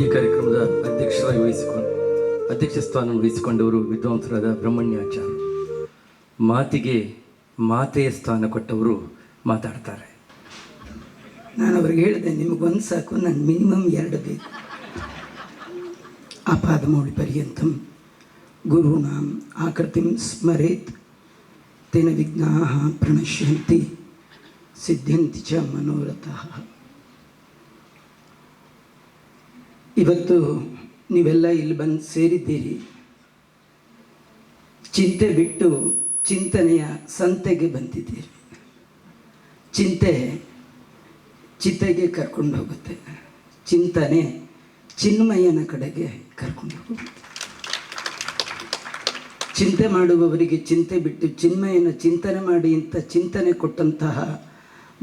ಈ ಕಾರ್ಯಕ್ರಮದ ಅಧ್ಯಕ್ಷ ಸ್ಥಾನ ವಹಿಸಿಕೊಂಡವರು ವಿದ್ವಾಂಸರಾದ ಬ್ರಹ್ಮಣ್ಯಾಚಾರ್ಯ. ಮಾತಿಗೆ ಮಾತೆಯ ಸ್ಥಾನ ಕೊಟ್ಟವರು ಮಾತಾಡ್ತಾರೆ. ನಾನು ಅವ್ರಿಗೆ ಹೇಳಿದೆ, ನಿಮಗೊಂದು ಸಾಕು, ನನಗೆ ಮಿನಿಮಮ್ 2 ಬೇಕು. ಆಪಾದಮೌಳಿ ಪರ್ಯಂತಂ ಗುರುಣಾಂ ಆಕೃತಿಂ ಸ್ಮರೇತ್ ತೇನ ವಿಘ್ನಾಃ ಪ್ರಣಶ್ಯಂತಿ ಸಿದ್ಧ್ಯಂತಿ ಚ ಮನೋರಥಃ. ಇವತ್ತು ನೀವೆಲ್ಲ ಇಲ್ಲಿ ಬಂದು ಸೇರಿದ್ದೀರಿ. ಚಿಂತೆ ಬಿಟ್ಟು ಚಿಂತನೆಯ ಸಂತೆಗೆ ಬಂದಿದ್ದೀರಿ. ಚಿಂತೆ ಚಿತೆಗೆ ಕರ್ಕೊಂಡು ಹೋಗುತ್ತೆ, ಚಿಂತನೆ ಚಿನ್ಮಯನ ಕಡೆಗೆ ಕರ್ಕೊಂಡು ಹೋಗುತ್ತೆ. ಚಿಂತೆ ಮಾಡುವವರಿಗೆ ಚಿಂತೆ ಬಿಟ್ಟು ಚಿನ್ಮಯನ ಚಿಂತನೆ ಮಾಡಿ ಅಂತ ಚಿಂತನೆ ಕೊಟ್ಟಂತಹ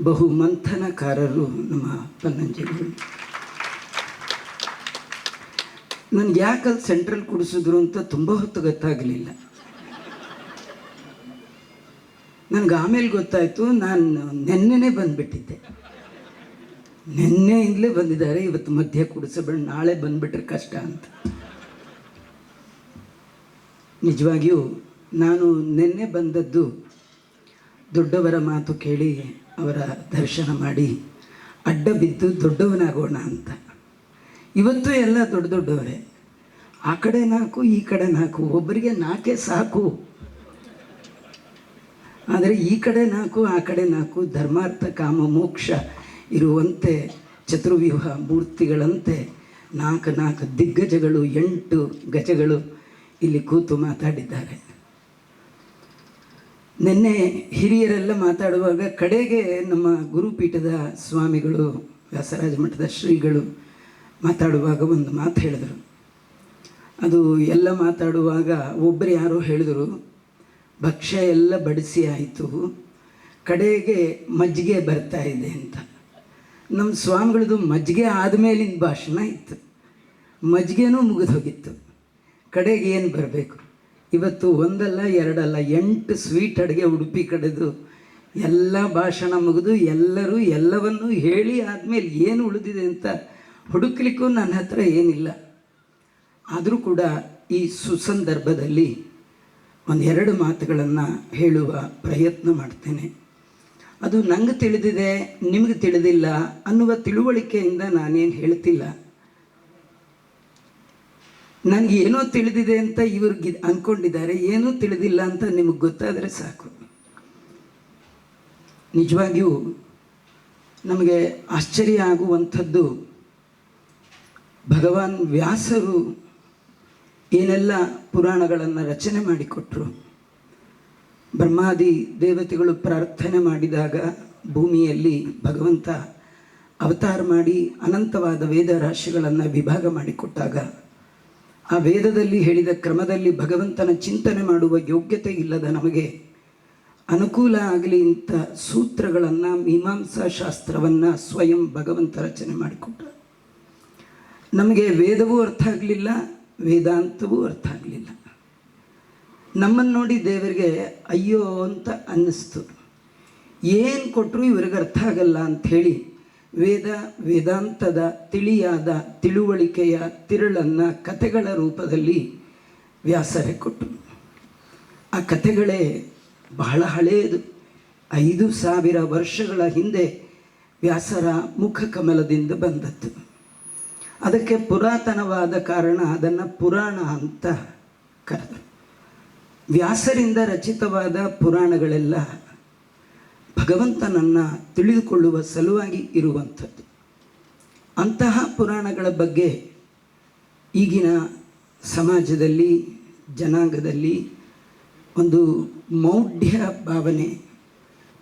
ಬಹು ಮಂಥನಕಾರರು ನಮ್ಮ ಪನ್ನಂಜೆಗಳು. ನನಗೆ ಯಾಕಲ್ಲಿ ಸೆಂಟ್ರಲ್ ಕುಡಿಸಿದ್ರು ಅಂತ ತುಂಬ ಹೊತ್ತು ಗೊತ್ತಾಗಲಿಲ್ಲ. ನನಗೆ ಆಮೇಲೆ ಗೊತ್ತಾಯಿತು, ನಾನು ನೆನ್ನೆನೇ ಬಂದುಬಿಟ್ಟಿದ್ದೆ. ನೆನ್ನೆಯಿಂದಲೇ ಬಂದಿದ್ದಾರೆ, ಇವತ್ತು ಮಧ್ಯ ಕುಡಿಸಬೇಡ, ನಾಳೆ ಬಂದುಬಿಟ್ರೆ ಕಷ್ಟ ಅಂತ. ನಿಜವಾಗಿಯೂ ನಾನು ನೆನ್ನೆ ಬಂದದ್ದು ದೊಡ್ಡವರ ಮಾತು ಕೇಳಿ ಅವರ ದರ್ಶನ ಮಾಡಿ ಅಡ್ಡ ಬಿದ್ದು ದೊಡ್ಡವನಾಗೋಣ ಅಂತ. ಇವತ್ತು ಎಲ್ಲ ದೊಡ್ಡವರೇ, ಆ ಕಡೆ 4 ಈ ಕಡೆ 4, ಒಬ್ಬರಿಗೆ 4 ಸಾಕು. ಆದರೆ ಈ ಕಡೆ 4 ಆ ಕಡೆ 4 ಧರ್ಮಾರ್ಥ ಕಾಮ ಮೋಕ್ಷ ಇರುವಂತೆ ಚತುರ್ವ್ಯೂಹ ಮೂರ್ತಿಗಳಂತೆ 4 ದಿಗ್ಗಜಗಳು 8 ಗಜಗಳು ಇಲ್ಲಿ ಕೂತು ಮಾತಾಡಿದ್ದಾರೆ. ನಿನ್ನೆ ಹಿರಿಯರೆಲ್ಲ ಮಾತಾಡುವಾಗ ಕಡೆಗೆ ನಮ್ಮ ಗುರುಪೀಠದ ಸ್ವಾಮಿಗಳು, ವ್ಯಾಸರಾಜ ಮಠದ ಶ್ರೀಗಳು ಮಾತಾಡುವಾಗ ಒಂದು ಮಾತು ಹೇಳಿದರು. ಅದು ಎಲ್ಲ ಮಾತಾಡುವಾಗ ಒಬ್ಬರು ಯಾರೋ ಹೇಳಿದರು, ಭಕ್ಷ್ಯ ಎಲ್ಲ ಬಡಿಸಿ ಆಯಿತು, ಕಡೆಗೆ ಮಜ್ಜಿಗೆ ಬರ್ತಾ ಇದೆ ಅಂತ. ನಮ್ಮ ಸ್ವಾಮಿಗಳದ್ದು ಮಜ್ಜಿಗೆ ಆದಮೇಲಿನ ಭಾಷಣ ಇತ್ತು, ಮಜ್ಜಿಗೆನೂ ಮುಗಿದು ಹೋಗಿತ್ತು, ಕಡೆಗೆ ಏನು ಬರಬೇಕು. ಇವತ್ತು 1 ಅಲ್ಲ 2 ಅಲ್ಲ 8 ಸ್ವೀಟ್ ಅಡುಗೆ ಉಡುಪಿ ಕಡೆದು ಎಲ್ಲ ಭಾಷಣ ಮುಗಿದು ಎಲ್ಲರೂ ಎಲ್ಲವನ್ನೂ ಹೇಳಿ ಆದಮೇಲೆ ಏನು ಉಳಿದಿದೆ ಅಂತ ಹುಡುಕ್ಲಿಕ್ಕೂ ನನ್ನ ಹತ್ರ ಏನಿಲ್ಲ. ಆದರೂ ಕೂಡ ಈ ಸುಸಂದರ್ಭದಲ್ಲಿ 1-2 ಮಾತುಗಳನ್ನು ಹೇಳುವ ಪ್ರಯತ್ನ ಮಾಡ್ತೇನೆ. ಅದು ನಂಗೆ ತಿಳಿದಿದೆ, ನಿಮಗೆ ತಿಳಿದಿಲ್ಲ ಅನ್ನುವ ತಿಳುವಳಿಕೆಯಿಂದ ನಾನೇನು ಹೇಳ್ತಿಲ್ಲ. ನನಗೆ ಏನೋ ತಿಳಿದಿದೆ ಅಂತ ಇವ್ರಿಗೆ ಅಂದ್ಕೊಂಡಿದ್ದಾರೆ, ಏನೂ ತಿಳಿದಿಲ್ಲ ಅಂತ ನಿಮಗೆ ಗೊತ್ತಾದರೆ ಸಾಕು. ನಿಜವಾಗಿಯೂ ನಮಗೆ ಆಶ್ಚರ್ಯ ಆಗುವಂಥದ್ದು, ಭಗವಾನ್ ವ್ಯಾಸರು ಏನೆಲ್ಲ ಪುರಾಣಗಳನ್ನು ರಚನೆ ಮಾಡಿಕೊಟ್ರು. ಬ್ರಹ್ಮಾದಿ ದೇವತೆಗಳು ಪ್ರಾರ್ಥನೆ ಮಾಡಿದಾಗ ಭೂಮಿಯಲ್ಲಿ ಭಗವಂತ ಅವತಾರ ಮಾಡಿ ಅನಂತವಾದ ವೇದ ರಾಶಿಗಳನ್ನು ವಿಭಾಗ ಮಾಡಿಕೊಟ್ಟಾಗ ಆ ವೇದದಲ್ಲಿ ಹೇಳಿದ ಕ್ರಮದಲ್ಲಿ ಭಗವಂತನ ಚಿಂತನೆ ಮಾಡುವ ಯೋಗ್ಯತೆ ಇಲ್ಲದ ನಮಗೆ ಅನುಕೂಲ ಆಗಲಿ ಅಂತ ಸೂತ್ರಗಳನ್ನು, ಮೀಮಾಂಸಾ ಶಾಸ್ತ್ರವನ್ನು ಸ್ವಯಂ ಭಗವಂತ ರಚನೆ ಮಾಡಿಕೊಟ್ಟ. ನಮಗೆ ವೇದವೂ ಅರ್ಥ ಆಗಲಿಲ್ಲ, ವೇದಾಂತವೂ ಅರ್ಥ ಆಗಲಿಲ್ಲ. ನಮ್ಮನ್ನು ನೋಡಿ ದೇವರಿಗೆ ಅಯ್ಯೋ ಅಂತ ಅನ್ನಿಸ್ತು. ಏನು ಕೊಟ್ಟರು ಇವ್ರಿಗೆ ಅರ್ಥ ಆಗಲ್ಲ ಅಂಥೇಳಿ ವೇದಾಂತದ ತಿಳಿಯಾದ ತಿಳುವಳಿಕೆಯ ತಿರುಳನ್ನು ಕಥೆಗಳ ರೂಪದಲ್ಲಿ ವ್ಯಾಸರೇ ಕೊಟ್ಟರು. ಆ ಕಥೆಗಳೇ ಬಹಳ ಹಳೆಯದು, 5000 ವರ್ಷಗಳ ಹಿಂದೆ ವ್ಯಾಸರ ಮುಖಕಮಲದಿಂದ ಬಂದದ್ದು. ಅದಕ್ಕೆ ಪುರಾತನವಾದ ಕಾರಣ ಅದನ್ನು ಪುರಾಣ ಅಂತ ಕರೆದರು. ವ್ಯಾಸರಿಂದ ರಚಿತವಾದ ಪುರಾಣಗಳೆಲ್ಲ ಭಗವಂತನನ್ನು ತಿಳಿದುಕೊಳ್ಳುವ ಸಲುವಾಗಿ ಇರುವಂಥದ್ದು. ಅಂತಹ ಪುರಾಣಗಳ ಬಗ್ಗೆ ಈಗಿನ ಸಮಾಜದಲ್ಲಿ, ಜನಾಂಗದಲ್ಲಿ ಒಂದು ಮೌಢ್ಯ ಭಾವನೆ.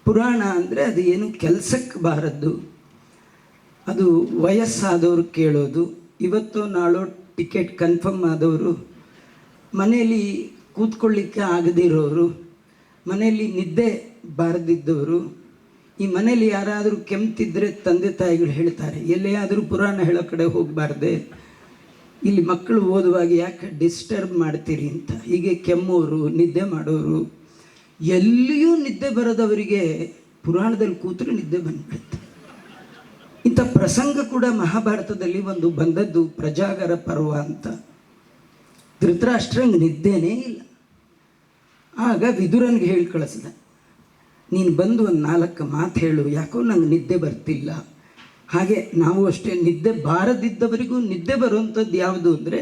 ಪುರಾಣ ಅಂದರೆ ಅದು ಏನು ಕೆಲಸಕ್ಕೆ ಬಾರದ್ದು, ಅದು ವಯಸ್ಸಾದವರು ಕೇಳೋದು. ಇವತ್ತು ನಾಳೋ ಟಿಕೆಟ್ ಕನ್ಫರ್ಮ್ ಆದವರು, ಮನೆಯಲ್ಲಿ ಕೂತ್ಕೊಳ್ಳಿಕ್ಕೆ ಆಗದಿರೋರು, ಮನೆಯಲ್ಲಿ ನಿದ್ದೆ ಬಾರದಿದ್ದವರು, ಈ ಮನೇಲಿ ಯಾರಾದರೂ ಕೆಮ್ತಿದ್ರೆ ತಂದೆ ತಾಯಿಗಳು ಹೇಳ್ತಾರೆ, ಎಲ್ಲೇ ಆದರೂ ಪುರಾಣ ಹೇಳೋ ಕಡೆ ಹೋಗಬಾರ್ದೆ, ಇಲ್ಲಿ ಮಕ್ಕಳು ಓದುವಾಗ ಯಾಕೆ ಡಿಸ್ಟರ್ಬ್ ಮಾಡ್ತೀರಿ ಅಂತ. ಹೀಗೆ ಕೆಮ್ಮೋರು, ನಿದ್ದೆ ಮಾಡೋರು, ಎಲ್ಲಿಯೂ ನಿದ್ದೆ ಬರೋದವರಿಗೆ ಪುರಾಣದಲ್ಲಿ ಕೂತ್ರೆ ನಿದ್ದೆ ಬಂದ್ಬಿಡುತ್ತೆ. ಇಂಥ ಪ್ರಸಂಗ ಕೂಡ ಮಹಾಭಾರತದಲ್ಲಿ ಒಂದು ಬಂದದ್ದು ಪ್ರಜಾಗರ ಪರ್ವ ಅಂತ. ಧೃತರಾಷ್ಟ್ರಂಗೆ ನಿದ್ದೆನೇ ಇಲ್ಲ. ಆಗ ವಿದುರನಿಗೆ ಹೇಳಿ ಕಳಿಸಿದ, ನೀನು ಬಂದು ಒಂದು 4 ಮಾತು ಹೇಳು, ಯಾಕೋ ನಂಗೆ ನಿದ್ದೆ ಬರ್ತಿಲ್ಲ. ಹಾಗೆ ನಾವು ಅಷ್ಟೇ, ನಿದ್ದೆ ಬಾರದಿದ್ದವರಿಗೂ ನಿದ್ದೆ ಬರುವಂಥದ್ದು ಯಾವುದು ಅಂದರೆ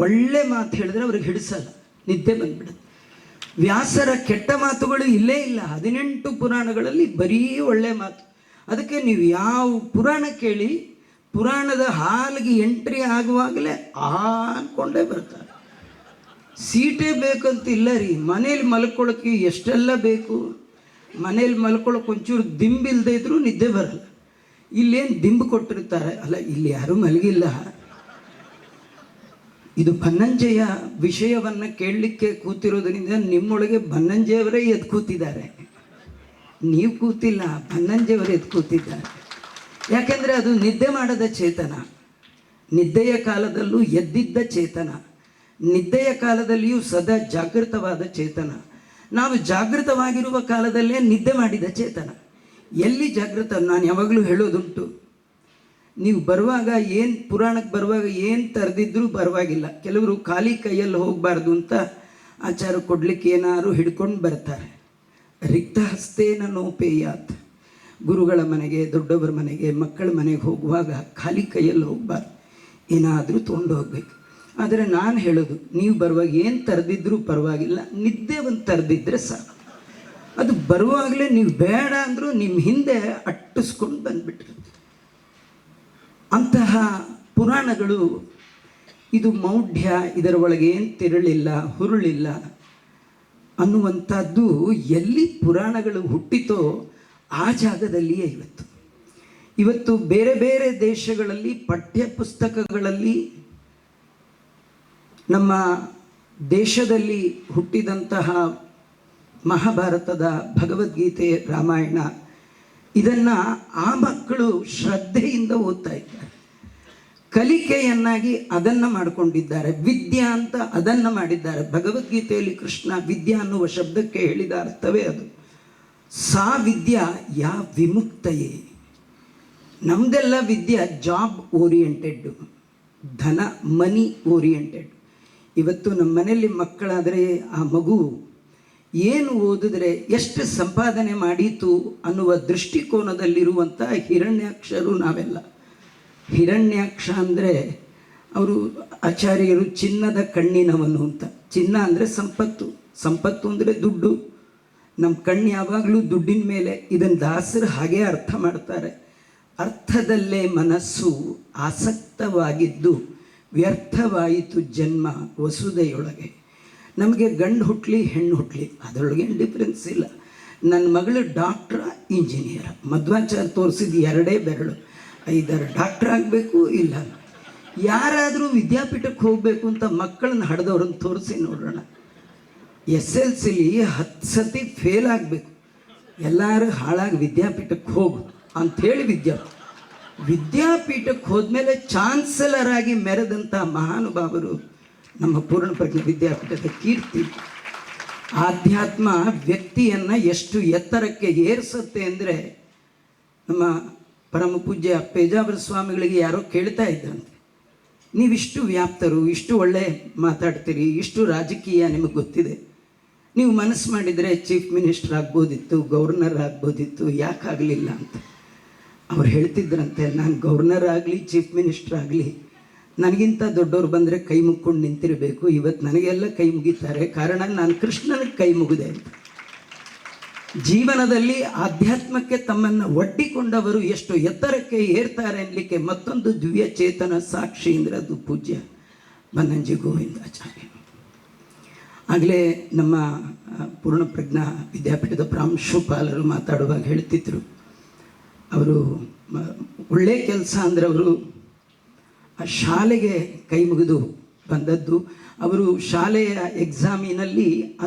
ಒಳ್ಳೆ ಮಾತು ಹೇಳಿದ್ರೆ ಅವ್ರಿಗೆ ಹಿಡಿಸಲ್ಲ, ನಿದ್ದೆ ಬಂದ್ಬಿಡುತ್ತೆ. ವ್ಯಾಸರ ಕೆಟ್ಟ ಮಾತುಗಳು ಇಲ್ಲೇ ಇಲ್ಲ. 18 ಪುರಾಣಗಳಲ್ಲಿ ಬರೀ ಒಳ್ಳೆ ಮಾತು. ಅದಕ್ಕೆ ನೀವು ಯಾವ ಪುರಾಣ ಕೇಳಿ, ಪುರಾಣದ ಹಾಲಿಗೆ ಎಂಟ್ರಿ ಆಗುವಾಗಲೇ ಅಂದ್ಕೊಂಡೇ ಬರ್ತಾರೆ. ಸೀಟೇ ಬೇಕಂತಿಲ್ಲ ರೀ, ಮನೇಲಿ ಮಲ್ಕೊಳ್ಳೋಕ್ಕೆ ಎಷ್ಟೆಲ್ಲ ಬೇಕು. ಮನೇಲಿ ಮಲ್ಕೊಳ್ಳೋಕೆ ಒಂಚೂರು ದಿಂಬಿಲ್ಲದೆ ಇದ್ರೂ ನಿದ್ದೆ ಬರಲ್ಲ. ಇಲ್ಲೇನು ದಿಂಬು ಕೊಟ್ಟಿರ್ತಾರೆ, ಅಲ್ಲ ಇಲ್ಲಿ ಯಾರೂ ಮಲಗಿಲ್ಲ. ಇದು ಬನ್ನಂಜೆಯ ವಿಷಯವನ್ನು ಕೇಳಲಿಕ್ಕೆ ಕೂತಿರೋದ್ರಿಂದ ನಿಮ್ಮೊಳಗೆ ಬನ್ನಂಜೆಯವರೇ ಎದ್ದು ಕೂತಿದ್ದಾರೆ, ನೀವು ಕೂತಿಲ್ಲ, ಬನ್ನಂಜೆಯವರು ಎದ್ದು ಕೂತಿದ್ದಾರೆ. ಯಾಕೆಂದರೆ ಅದು ನಿದ್ದೆ ಮಾಡದ ಚೇತನ, ನಿದ್ದೆಯ ಕಾಲದಲ್ಲೂ ಎದ್ದಿದ್ದ ಚೇತನ, ನಿದ್ದೆಯ ಕಾಲದಲ್ಲಿಯೂ ಸದಾ ಜಾಗೃತವಾದ ಚೇತನ. ನಾವು ಜಾಗೃತವಾಗಿರುವ ಕಾಲದಲ್ಲೇ ನಿದ್ದೆ ಮಾಡಿದ ಚೇತನ. ಎಲ್ಲಿ ಜಾಗೃತ? ನಾನು ಯಾವಾಗಲೂ ಹೇಳೋದುಂಟು, ನೀವು ಬರುವಾಗ ಏನು ಪುರಾಣಕ್ಕೆ ಬರುವಾಗ ಏನು ತರದಿದ್ರೂ ಪರವಾಗಿಲ್ಲ. ಕೆಲವರು ಖಾಲಿ ಕೈಯಲ್ಲಿ ಹೋಗಬಾರ್ದು ಅಂತ ಆಚಾರ ಕೊಡಲಿಕ್ಕೆ ಏನಾದ್ರು ಹಿಡ್ಕೊಂಡು ಬರ್ತಾರೆ. ರಿಕ್ತ ಹಸ್ತೇನ ನೋಪೇಯಾತ್. ಗುರುಗಳ ಮನೆಗೆ, ದೊಡ್ಡವರ ಮನೆಗೆ, ಮಕ್ಕಳ ಮನೆಗೆ ಹೋಗುವಾಗ ಖಾಲಿ ಕೈಯಲ್ಲಿ ಹೋಗಬಾರ್ದು, ಏನಾದರೂ ತೊಗೊಂಡು ಹೋಗ್ಬೇಕು. ಆದರೆ ನಾನು ಹೇಳೋದು, ನೀವು ಬರುವಾಗ ಏನು ತರದಿದ್ರೂ ಪರವಾಗಿಲ್ಲ, ನಿದ್ದೆ ಒಂದು ತರದಿದ್ದರೆ ಸಾಕು. ಅದು ಬರುವಾಗಲೇ ನೀವು ಬೇಡ ಅಂದರೂ ನಿಮ್ಮ ಹಿಂದೆ ಅಟ್ಟಿಸ್ಕೊಂಡು ಬಂದುಬಿಟ್ಟಿರುತ್ತೆ. ಅಂತಹ ಪುರಾಣಗಳು, ಇದು ಮೌಢ್ಯ, ಇದರ ಒಳಗೆ ಏನು ತಿರುಳಿಲ್ಲ, ಹುರುಳಿಲ್ಲ ಅನ್ನುವಂಥದ್ದು ಎಲ್ಲಿ ಪುರಾಣಗಳು ಹುಟ್ಟಿತೋ ಆ ಜಾಗದಲ್ಲಿಯೇ ಇವತ್ತು ಬೇರೆ ಬೇರೆ ದೇಶಗಳಲ್ಲಿ ಪಠ್ಯ ಪುಸ್ತಕಗಳಲ್ಲಿ ನಮ್ಮ ದೇಶದಲ್ಲಿ ಹುಟ್ಟಿದಂತಹ ಮಹಾಭಾರತದ, ಭಗವದ್ಗೀತೆ, ರಾಮಾಯಣ ಇದನ್ನು ಆ ಮಕ್ಕಳು ಶ್ರದ್ಧೆಯಿಂದ ಓದ್ತಾ ಇದ್ದಾರೆ. ಕಲಿಕೆಯನ್ನಾಗಿ ಅದನ್ನು ಮಾಡಿಕೊಂಡಿದ್ದಾರೆ. ವಿದ್ಯಾ ಅಂತ ಅದನ್ನು ಮಾಡಿದ್ದಾರೆ. ಭಗವದ್ಗೀತೆಯಲ್ಲಿ ಕೃಷ್ಣ ವಿದ್ಯಾ ಅನ್ನುವ ಶಬ್ದಕ್ಕೆ ಹೇಳಿದ ಅರ್ಥವೇ ಅದು. ಸಾ ವಿದ್ಯಾ ಯಾ ವಿಮುಕ್ತಯೇ. ನಮ್ಮದೆಲ್ಲ ವಿದ್ಯೆ ಜಾಬ್ ಓರಿಯೆಂಟೆಡ್ಡು, ಧನ ಮನಿ ಓರಿಯೆಂಟೆಡ್. ಇವತ್ತು ನಮ್ಮ ಮನೆಯಲ್ಲಿ ಮಕ್ಕಳಾದರೆ ಆ ಮಗು ಏನು ಓದಿದ್ರೆ ಎಷ್ಟು ಸಂಪಾದನೆ ಮಾಡೀತು ಅನ್ನುವ ದೃಷ್ಟಿಕೋನದಲ್ಲಿರುವಂಥ ಹಿರಣ್ಯಾಕ್ಷರು ನಾವೆಲ್ಲ. ಹಿರಣ್ಯಾಕ್ಷ ಅಂದರೆ ಅವರು ಆಚಾರ್ಯರು ಚಿನ್ನದ ಕಣ್ಣಿನವನು ಅಂತ. ಚಿನ್ನ ಅಂದರೆ ಸಂಪತ್ತು, ಸಂಪತ್ತು ಅಂದರೆ ದುಡ್ಡು. ನಮ್ಮ ಕಣ್ಣು ಯಾವಾಗಲೂ ದುಡ್ಡಿನ ಮೇಲೆ. ಇದನ್ನು ದಾಸರು ಹಾಗೇ ಅರ್ಥ ಮಾಡ್ತಾರೆ. ಅರ್ಥದಲ್ಲೇ ಮನಸ್ಸು ಆಸಕ್ತವಾಗಿದ್ದು ವ್ಯರ್ಥವಾಯಿತು ಜನ್ಮ ವಸುದೆಯೊಳಗೆ. ನಮಗೆ ಗಂಡು ಹುಟ್ಟಲಿ ಹೆಣ್ಣು ಹುಟ್ಟಲಿ ಅದರೊಳಗೇನು ಡಿಫ್ರೆನ್ಸ್ ಇಲ್ಲ. ನನ್ನ ಮಗಳು ಡಾಕ್ಟ್ರ, ಇಂಜಿನಿಯರ್, ಮಧ್ವಾಚಾರ್ಯ ತೋರಿಸಿದ 2 ಬೆರಳು. 5 ಡಾಕ್ಟ್ರ್ ಆಗಬೇಕು ಇಲ್ಲ. ಯಾರಾದರೂ ವಿದ್ಯಾಪೀಠಕ್ಕೆ ಹೋಗಬೇಕು ಅಂತ ಮಕ್ಕಳನ್ನ ಹಡ್ದವ್ರನ್ನ ತೋರಿಸಿ ನೋಡೋಣ. SLCಲಿ 10 ಸತಿ ಫೇಲ್ ಆಗಬೇಕು, ಎಲ್ಲರೂ ಹಾಳಾಗಿ ವಿದ್ಯಾಪೀಠಕ್ಕೆ ಹೋಗು ಅಂಥೇಳಿ ವಿದ್ಯಾಪೀಠಕ್ಕೆ ಹೋದ್ಮೇಲೆ ಚಾನ್ಸಲರ್ ಆಗಿ ಮೆರೆದಂಥ ಮಹಾನುಭಾವರು ನಮ್ಮ ಪೂರ್ಣಪ್ರಜ್ಞೆ ವಿದ್ಯಾಪೀಠದ ಕೀರ್ತಿ. ಆಧ್ಯಾತ್ಮ ವ್ಯಕ್ತಿಯನ್ನು ಎಷ್ಟು ಎತ್ತರಕ್ಕೆ ಏರಿಸುತ್ತೆ ಅಂದರೆ, ನಮ್ಮ ಪರಮ ಪೂಜ್ಯ ಪೇಜಾವರ ಸ್ವಾಮಿಗಳಿಗೆ ಯಾರೋ ಕೇಳ್ತಾ ಇದ್ದಂತೆ, ನೀವಿಷ್ಟು ವ್ಯಾಪ್ತರು, ಇಷ್ಟು ಒಳ್ಳೆ ಮಾತಾಡ್ತೀರಿ, ಇಷ್ಟು ರಾಜಕೀಯ ನಿಮಗೆ ಗೊತ್ತಿದೆ, ನೀವು ಮನಸ್ಸು ಮಾಡಿದರೆ ಚೀಫ್ ಮಿನಿಸ್ಟರ್ ಆಗ್ಬೋದಿತ್ತು, ಗವರ್ನರ್ ಆಗ್ಬೋದಿತ್ತು, ಯಾಕಾಗಲಿಲ್ಲ ಅಂತ. ಅವ್ರು ಹೇಳ್ತಿದ್ರಂತೆ, ನಾನು ಗವರ್ನರ್ ಆಗಲಿ ಚೀಫ್ ಮಿನಿಸ್ಟರ್ ಆಗಲಿ ನನಗಿಂತ ದೊಡ್ಡವ್ರು ಬಂದರೆ ಕೈ ಮುಗ್ಕೊಂಡು ನಿಂತಿರಬೇಕು. ಇವತ್ತು ನನಗೆಲ್ಲ ಕೈ ಮುಗಿತಾರೆ, ಕಾರಣ ನಾನು ಕೃಷ್ಣನಿಗೆ ಕೈ ಮುಗಿದೆ ಅಂತ. ಜೀವನದಲ್ಲಿ ಆಧ್ಯಾತ್ಮಕ್ಕೆ ತಮ್ಮನ್ನು ಒಡ್ಡಿಕೊಂಡವರು ಎಷ್ಟು ಎತ್ತರಕ್ಕೆ ಏರ್ತಾರೆ ಅನ್ನಲಿಕ್ಕೆ ಮತ್ತೊಂದು ದಿವ್ಯ ಚೇತನ ಸಾಕ್ಷಿ ಅಂದರೆ ಅದು ಪೂಜ್ಯ ಬನ್ನಂಜೆ ಗೋವಿಂದಾಚಾರ್ಯ. ಆಗಲೇ ನಮ್ಮ ಪೂರ್ಣಪ್ರಜ್ಞಾ ವಿದ್ಯಾಪೀಠದ ಪ್ರಾಂಶುಪಾಲರು ಮಾತಾಡುವಾಗ ಹೇಳ್ತಿದ್ರು, ಅವರು ಒಳ್ಳೆ ಕೆಲಸ ಅಂದರೆ ಅವರು ಆ ಶಾಲೆಗೆ ಕೈ ಮುಗಿದು ಬಂದದ್ದು. ಅವರು ಶಾಲೆಯ ಎಕ್ಸಾಮಿನಲ್ಲಿ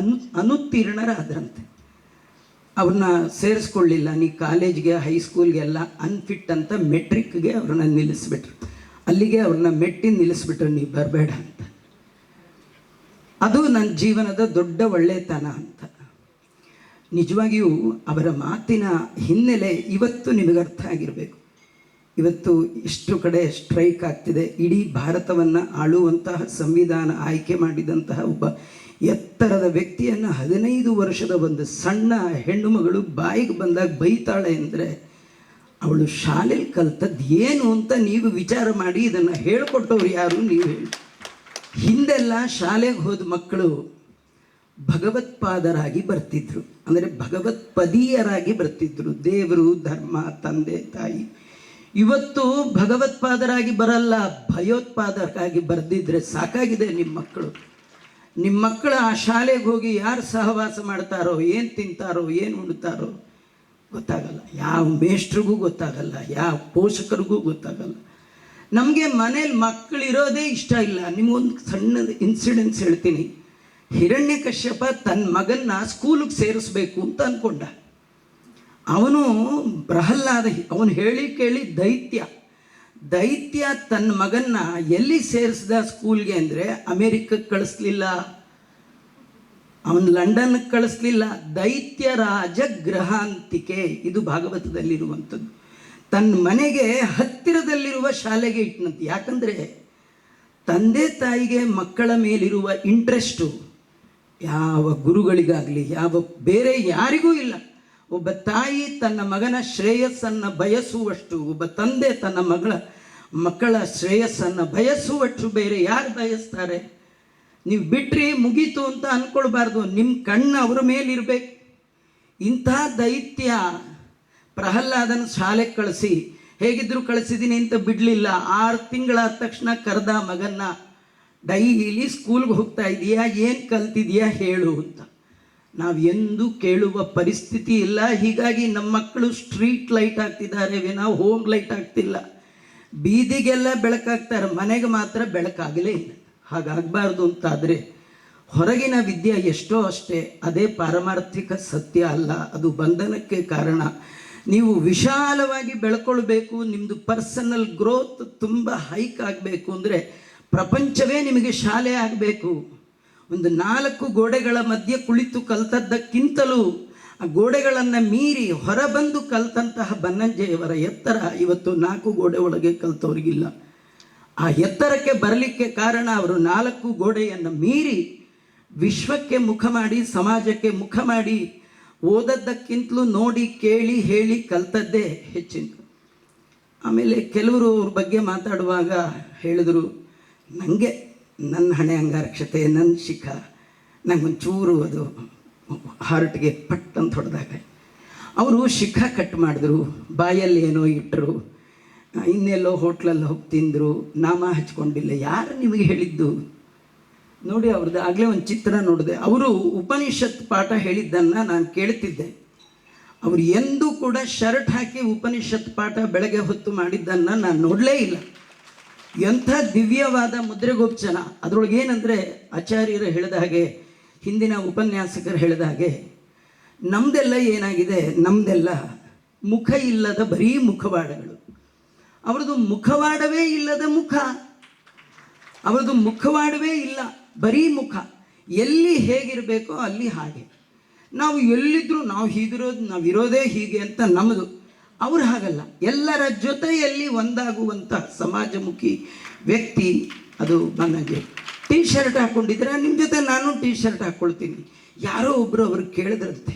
ಅನುತ್ತೀರ್ಣರಾದ್ರಂತೆ. ಅವ್ರನ್ನ ಸೇರಿಸ್ಕೊಳ್ಳಿಲ್ಲ, ನೀ ಕಾಲೇಜ್ಗೆ ಹೈಸ್ಕೂಲ್ಗೆಲ್ಲ ಅನ್ಫಿಟ್ ಅಂತ ಮೆಟ್ರಿಕ್ಗೆ ಅವ್ರನ್ನ ನಿಲ್ಲಿಸ್ಬಿಟ್ರು. ಅಲ್ಲಿಗೆ ಅವ್ರನ್ನ ಮೆಟ್ಟಿ ನಿಲ್ಲಿಸ್ಬಿಟ್ರು, ನೀ ಬರಬೇಡ ಅಂತ. ಅದು ನನ್ನ ಜೀವನದ ದೊಡ್ಡ ಒಳ್ಳೆತನ ಅಂತ. ನಿಜವಾಗಿಯೂ ಅವರ ಮಾತಿನ ಹಿನ್ನೆಲೆ ಇವತ್ತು ನಿಮಗೆ ಅರ್ಥ ಆಗಿರಬೇಕು. ಇವತ್ತು ಇಷ್ಟು ಕಡೆ ಸ್ಟ್ರೈಕ್ ಆಗ್ತಿದೆ. ಇಡೀ ಭಾರತವನ್ನು ಆಳುವಂತಹ ಸಂವಿಧಾನ ಆಯ್ಕೆ ಮಾಡಿದಂತಹ ಒಬ್ಬ ಎತ್ತರದ ವ್ಯಕ್ತಿಯನ್ನು 15 ವರ್ಷದ ಒಂದು ಸಣ್ಣ ಹೆಣ್ಣು ಮಗಳು ಬಾಯಿಗೆ ಬಂದಾಗ ಬೈತಾಳೆ ಅಂದರೆ ಅವಳು ಶಾಲೆಯಲ್ಲಿ ಕಲ್ತದ್ದು ಏನು ಅಂತ ನೀವು ವಿಚಾರ ಮಾಡಿ. ಇದನ್ನು ಹೇಳಿಕೊಟ್ಟವ್ರು ಯಾರು ನೀವು ಹೇಳಿ. ಹಿಂದೆಲ್ಲ ಶಾಲೆಗೆ ಹೋದ ಮಕ್ಕಳು ಭಗವತ್ಪಾದರಾಗಿ ಬರ್ತಿದ್ರು, ಅಂದರೆ ಭಗವತ್ಪದೀಯರಾಗಿ ಬರ್ತಿದ್ರು. ದೇವರು, ಧರ್ಮ, ತಂದೆ, ತಾಯಿ. ಇವತ್ತು ಭಗವತ್ಪಾದರಾಗಿ ಬರಲ್ಲ, ಭಯೋತ್ಪಾದಕರಾಗಿ ಬರೆದಿದ್ರೆ ಸಾಕಾಗಿದೆ ನಿಮ್ಮ ಮಕ್ಕಳು. ನಿಮ್ಮ ಮಕ್ಕಳು ಆ ಶಾಲೆಗೆ ಹೋಗಿ ಯಾರು ಸಹವಾಸ ಮಾಡ್ತಾರೋ, ಏನು ತಿಂತಾರೋ, ಏನು ಉಣ್ತಾರೋ ಗೊತ್ತಾಗಲ್ಲ. ಯಾವ ಮೇಷ್ಟ್ರಿಗೂ ಗೊತ್ತಾಗಲ್ಲ, ಯಾವ ಪೋಷಕರಿಗೂ ಗೊತ್ತಾಗಲ್ಲ. ನಮಗೆ ಮನೇಲಿ ಮಕ್ಕಳಿರೋದೇ ಇಷ್ಟ ಇಲ್ಲ. ನಿಮಗೊಂದು ಸಣ್ಣ ಇನ್ಸಿಡೆನ್ಸ್ ಹೇಳ್ತೀನಿ. ಹಿರಣ್ಯಕಶ್ಯಪ ತನ್ನ ಮಗನ್ನ ಸ್ಕೂಲಿಗೆ ಸೇರಿಸ್ಬೇಕು ಅಂತ ಅಂದ್ಕೊಂಡ. ಅವನು ಪ್ರಹ್ಲಾದ, ಅವನು ಹೇಳಿ ಕೇಳಿ ದೈತ್ಯ ತನ್ನ ಮಗನ್ನ ಎಲ್ಲಿ ಸೇರಿಸ್ದ ಸ್ಕೂಲ್ಗೆ ಅಂದರೆ ಅಮೇರಿಕಕ್ಕೆ ಕಳಿಸ್ಲಿಲ್ಲ, ಅವನು ಲಂಡನ್ಗೆ ಕಳಿಸ್ಲಿಲ್ಲ. ದೈತ್ಯರಾಜ ಗೃಹಾಂತಿಕೆ, ಇದು ಭಾಗವತದಲ್ಲಿರುವಂಥದ್ದು. ತನ್ನ ಮನೆಗೆ ಹತ್ತಿರದಲ್ಲಿರುವ ಶಾಲೆಗೆ ಇಟ್ಟನಂತೆ. ಯಾಕಂದರೆ ತಂದೆ ತಾಯಿಗೆ ಮಕ್ಕಳ ಮೇಲಿರುವ ಇಂಟ್ರೆಸ್ಟು ಯಾವ ಗುರುಗಳಿಗಾಗಲಿ ಯಾವ ಬೇರೆ ಯಾರಿಗೂ ಇಲ್ಲ. ಒಬ್ಬ ತಾಯಿ ತನ್ನ ಮಗನ ಶ್ರೇಯಸ್ಸನ್ನು ಬಯಸುವಷ್ಟು, ಒಬ್ಬ ತಂದೆ ತನ್ನ ಮಕ್ಕಳ ಶ್ರೇಯಸ್ಸನ್ನು ಬಯಸುವಷ್ಟು ಬೇರೆ ಯಾರು ಬಯಸ್ತಾರೆ? ನೀವು ಬಿಟ್ರಿ ಮುಗೀತು ಅಂತ ಅಂದ್ಕೊಳ್ಬಾರ್ದು. ನಿಮ್ಮ ಕಣ್ಣು ಅವರ ಮೇಲಿರಬೇಕು. ಇಂಥ ದೈತ್ಯ ಪ್ರಹ್ಲಾದನ ಶಾಲೆಗೆ ಕಳಿಸಿ, ಹೇಗಿದ್ದರೂ ಕಳಿಸಿದ್ದೀನಿ ಅಂತ ಬಿಡಲಿಲ್ಲ. 6 ತಿಂಗಳಾದ ತಕ್ಷಣ ಕರೆದ ಮಗನ್ನ, ಡೈಲಿ ಸ್ಕೂಲ್ಗೆ ಹೋಗ್ತಾ ಇದೆಯಾ, ಏನು ಕಲ್ತಿದೆಯಾ ಹೇಳು ಅಂತ. ನಾವು ಎಂದೂ ಕೇಳುವ ಪರಿಸ್ಥಿತಿ ಇಲ್ಲ. ಹೀಗಾಗಿ ನಮ್ಮ ಮಕ್ಕಳು ಸ್ಟ್ರೀಟ್ ಲೈಟ್ ಆಗ್ತಿದ್ದಾರೆ ವಿನಾ ಹೋಮ್ ಲೈಟ್ ಆಗ್ತಿಲ್ಲ. ಬೀದಿಗೆಲ್ಲ ಬೆಳಕಾಗ್ತಾರೆ, ಮನೆಗೆ ಮಾತ್ರ ಬೆಳಕಾಗಲೇ ಇಲ್ಲ. ಹಾಗಾಗಬಾರ್ದು ಅಂತಾದರೆ ಹೊರಗಿನ ವಿದ್ಯೆ ಎಷ್ಟೋ ಅಷ್ಟೇ, ಅದೇ ಪಾರಮಾರ್ಥಿಕ ಸತ್ಯ ಅಲ್ಲ, ಅದು ಬಂಧನಕ್ಕೆ ಕಾರಣ. ನೀವು ವಿಶಾಲವಾಗಿ ಬೆಳ್ಕೊಳ್ಬೇಕು, ನಿಮ್ಮದು ಪರ್ಸನಲ್ ಗ್ರೋತ್ ತುಂಬ ಹೈಕ್ ಆಗಬೇಕು ಅಂದರೆ ಪ್ರಪಂಚವೇ ನಿಮಗೆ ಶಾಲೆ ಆಗಬೇಕು. ಒಂದು 4 ಗೋಡೆಗಳ ಮಧ್ಯೆ ಕುಳಿತು ಕಲ್ತದ್ದಕ್ಕಿಂತಲೂ ಆ ಗೋಡೆಗಳನ್ನು ಮೀರಿ ಹೊರಬಂದು ಕಲ್ತಂತಹ ಬನ್ನಂಜೆಯವರ ಎತ್ತರ ಇವತ್ತು 4 ಗೋಡೆ ಒಳಗೆ ಕಲ್ತವ್ರಿಗಿಲ್ಲ. ಆ ಎತ್ತರಕ್ಕೆ ಬರಲಿಕ್ಕೆ ಕಾರಣ ಅವರು 4 ಗೋಡೆಯನ್ನು ಮೀರಿ ವಿಶ್ವಕ್ಕೆ ಮುಖ ಮಾಡಿ, ಸಮಾಜಕ್ಕೆ ಮುಖ ಮಾಡಿ, ಓದದ್ದಕ್ಕಿಂತಲೂ ನೋಡಿ ಕೇಳಿ ಹೇಳಿ ಕಲ್ತದ್ದೇ ಹೆಚ್ಚಿನ. ಆಮೇಲೆ ಕೆಲವರು ಅವ್ರ ಬಗ್ಗೆ ಮಾತಾಡುವಾಗ ಹೇಳಿದರು, ನನಗೆ ನನ್ನ ಹಣೆ ಅಂಗಾರಕ್ಷತೆ, ನನ್ನ ಶಿಖ ನಂಗೊಂಚೂರು ಅದು ಹಾರ್ಟ್ಗೆ ಪಟ್ ಅಂತ ಹೊಡೆದಾಗ ಅವರು ಶಿಖ ಕಟ್ ಮಾಡಿದ್ರು, ಬಾಯಲ್ಲಿ ಏನೋ ಇಟ್ಟರು, ಇನ್ನೆಲ್ಲೋ ಹೋಟ್ಲಲ್ಲಿ ಹೋಗಿ ತಿಂದರು, ನಾಮ ಹಚ್ಕೊಂಡಿಲ್ಲ. ಯಾರು ನಿಮಗೆ ಹೇಳಿದ್ದು? ನೋಡಿ ಅವ್ರದ್ದು ಆಗಲೇ ಒಂದು ಚಿತ್ರ ನೋಡಿದೆ. ಅವರು ಉಪನಿಷತ್ ಪಾಠ ಹೇಳಿದ್ದನ್ನು ನಾನು ಕೇಳ್ತಿದ್ದೆ. ಅವರು ಎಂದೂ ಕೂಡ ಶರ್ಟ್ ಹಾಕಿ ಉಪನಿಷತ್ ಪಾಠ ಬೆಳಗ್ಗೆ ಹೊತ್ತು ಮಾಡಿದ್ದನ್ನು ನಾನು ನೋಡಲೇ ಇಲ್ಲ. ಎಂಥ ದಿವ್ಯವಾದ ಮುದ್ರೆಗೋಪ್ಚನ. ಅದರೊಳಗೇನೆಂದರೆ ಆಚಾರ್ಯರು ಹೇಳಿದ ಹಾಗೆ, ಹಿಂದಿನ ಉಪನ್ಯಾಸಕರು ಹೇಳಿದ ಹಾಗೆ, ನಮ್ಮದೆಲ್ಲ ಏನಾಗಿದೆ, ನಮ್ಮದೆಲ್ಲ ಮುಖ ಇಲ್ಲದ ಬರೀ ಮುಖವಾಡಗಳು. ಅವ್ರದ್ದು ಮುಖವಾಡವೇ ಇಲ್ಲದ ಮುಖ, ಅವ್ರದ್ದು ಮುಖವಾಡವೇ ಇಲ್ಲ, ಬರೀ ಮುಖ. ಎಲ್ಲಿ ಹೇಗಿರಬೇಕೋ ಅಲ್ಲಿ ಹಾಗೆ. ನಾವು ಎಲ್ಲಿದ್ದರೂ ನಾವು ಹೀಗಿರೋದು, ನಾವಿರೋದೇ ಹೀಗೆ ಅಂತ ನಮ್ಮದು. ಅವ್ರು ಹಾಗಲ್ಲ, ಎಲ್ಲರ ಜೊತೆಯಲ್ಲಿ ಒಂದಾಗುವಂಥ ಸಮಾಜಮುಖಿ ವ್ಯಕ್ತಿ. ಅದು ನನಗೆ ಟೀ ಶರ್ಟ್ ಹಾಕ್ಕೊಂಡಿದ್ರೆ ನಿಮ್ಮ ಜೊತೆ ನಾನು ಟೀ ಶರ್ಟ್ ಹಾಕ್ಕೊಳ್ತೀನಿ. ಯಾರೋ ಒಬ್ಬರು ಅವ್ರಿಗೆ ಕೇಳಿದ್ರಂತೆ,